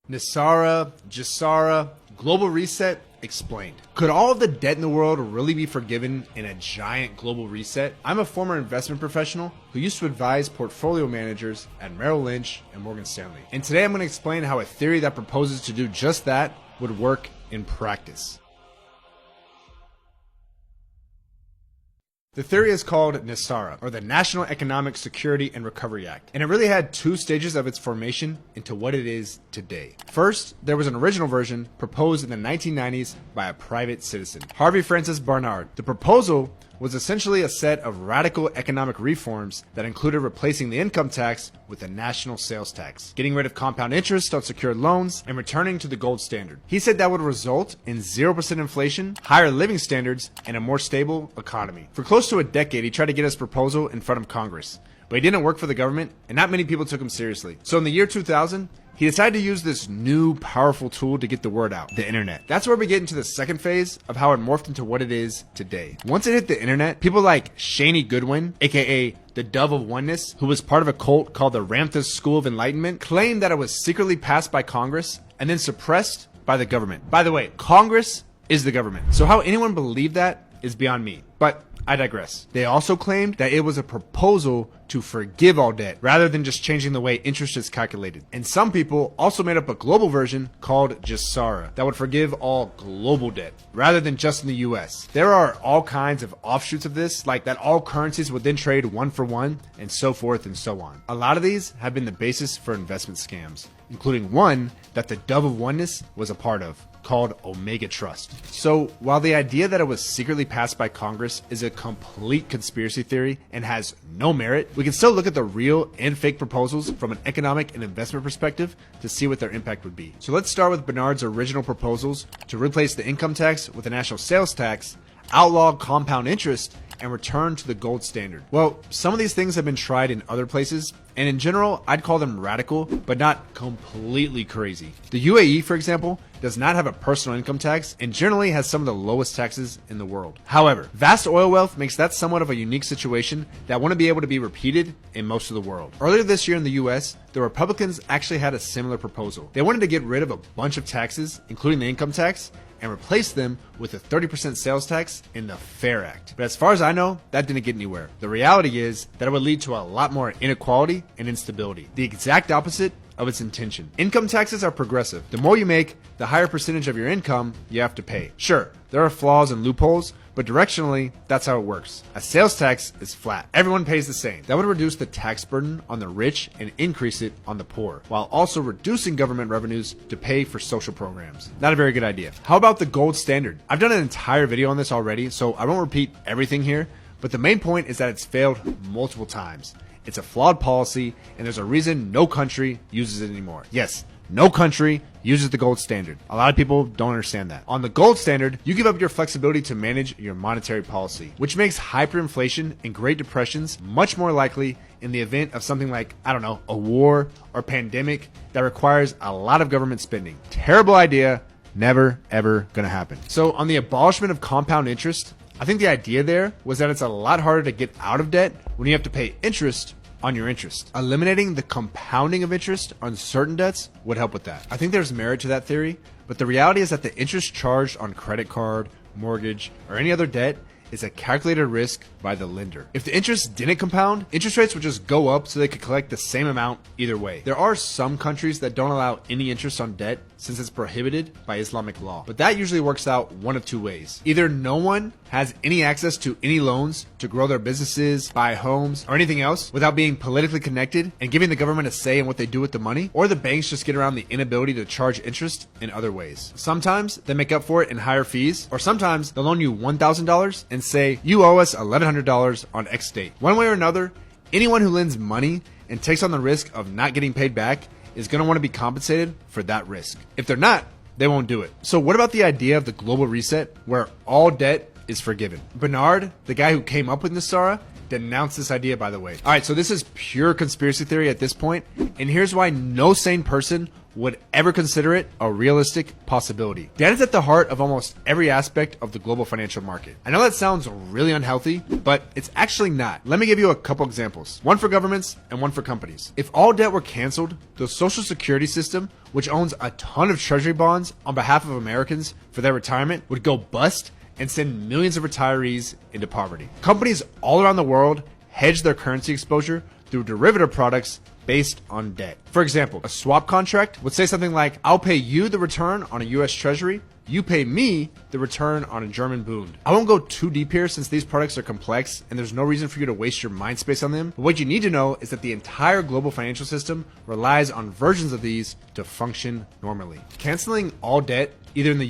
NESARA, GESARA, Global Reset explained. Could all of the debt in the world really be forgiven in a giant global reset? I'm a former investment professional who used to advise portfolio managers at Merrill Lynch and Morgan Stanley. And today I'm going to explain how a theory that proposes to do just that would work in practice. The theory is called NESARA, or the National Economic Security and Recovery Act, and it really had two stages of its formation into what it is today. First, there was an original version proposed in the 1990s by a private citizen, Harvey Francis Barnard. The proposal was essentially a set of radical economic reforms that included replacing the income tax with a national sales tax, getting rid of compound interest on secured loans, and returning to the gold standard. He said that would result in 0% inflation, higher living standards, and a more stable economy. For close to a decade, he tried to get his proposal in front of Congress, but he didn't work for the government, and not many people took him seriously. So in the year 2000, he decided to use this new, powerful tool to get the word out, the internet. That's where we get into the second phase of how it morphed into what it is today. Once it hit the internet, people like Shani Goodwin, aka the Dove of Oneness, who was part of a cult called the Ramtha School of Enlightenment, claimed that it was secretly passed by Congress and then suppressed by the government. By the way, Congress is the government. So how anyone believed that is beyond me. But I digress. They also claimed that it was a proposal to forgive all debt rather than just changing the way interest is calculated. And some people also made up a global version called GESARA that would forgive all global debt rather than just in the US. There are all kinds of offshoots of this, like that all currencies would then trade one for one and so forth and so on. A lot of these have been the basis for investment scams, including one that the Dove of Oneness was a part of, called Omega Trust. So while the idea that it was secretly passed by Congress is a complete conspiracy theory and has no merit, we can still look at the real and fake proposals from an economic and investment perspective to see what their impact would be. So let's start with Barnard's original proposals to replace the income tax with a national sales tax, outlaw compound interest, and return to the gold standard. Well, some of these things have been tried in other places, and in general, I'd call them radical, but not completely crazy. The UAE, for example, does not have a personal income tax and generally has some of the lowest taxes in the world. However, vast oil wealth makes that somewhat of a unique situation that wouldn't be able to be repeated in most of the world. Earlier this year in the US, the Republicans actually had a similar proposal. They wanted to get rid of a bunch of taxes, including the income tax, and replace them with a 30% sales tax in the FAIR Act. But as far as I know, that didn't get anywhere. The reality is that it would lead to a lot more inequality and instability. The exact opposite of its intention. Income taxes are progressive. The more you make, the higher percentage of your income you have to pay. Sure, there are flaws and loopholes, but directionally, that's how it works. A sales tax is flat. Everyone pays the same. That would reduce the tax burden on the rich and increase it on the poor, while also reducing government revenues to pay for social programs. Not a very good idea. How about the gold standard? I've done an entire video on this already, so I won't repeat everything here, but the main point is that it's failed multiple times. It's a flawed policy, and there's a reason no country uses it anymore. Yes, no country uses the gold standard. A lot of people don't understand that. On the gold standard, you give up your flexibility to manage your monetary policy, which makes hyperinflation and Great Depressions much more likely in the event of something like, I don't know, a war or pandemic that requires a lot of government spending. Terrible idea, never ever gonna happen. So on the abolishment of compound interest, I think the idea there was that it's a lot harder to get out of debt when you have to pay interest on your interest. Eliminating the compounding of interest on certain debts would help with that. I think there's merit to that theory, but the reality is that the interest charged on credit card, mortgage, or any other debt is a calculated risk by the lender. If the interest didn't compound, interest rates would just go up so they could collect the same amount either way. There are some countries that don't allow any interest on debt since it's prohibited by Islamic law, but that usually works out one of two ways. Either no one has any access to any loans to grow their businesses, buy homes, or anything else without being politically connected and giving the government a say in what they do with the money, or the banks just get around the inability to charge interest in other ways. Sometimes they make up for it in higher fees, or sometimes they'll loan you $1,000 and say, you owe us $1,100 on X date. One way or another, anyone who lends money and takes on the risk of not getting paid back is going to want to be compensated for that risk. If they're not, they won't do it. So what about the idea of the global reset where all debt is forgiven? Barnard, the guy who came up with NESARA, denounced this idea, by the way. All right, so this is pure conspiracy theory at this point, and here's why no sane person would ever consider it a realistic possibility. Debt is at the heart of almost every aspect of the global financial market. I know that sounds really unhealthy, but it's actually not. Let me give you a couple examples. One for governments and one for companies. If all debt were canceled, the Social Security system, which owns a ton of treasury bonds on behalf of Americans for their retirement, would go bust and send millions of retirees into poverty. Companies all around the world hedge their currency exposure through derivative products based on debt. For example, a swap contract would say something like, I'll pay you the return on a US Treasury, you pay me the return on a German Bund. I won't go too deep here since these products are complex and there's no reason for you to waste your mind space on them. But what you need to know is that the entire global financial system relies on versions of these to function normally. Canceling all debt, either in the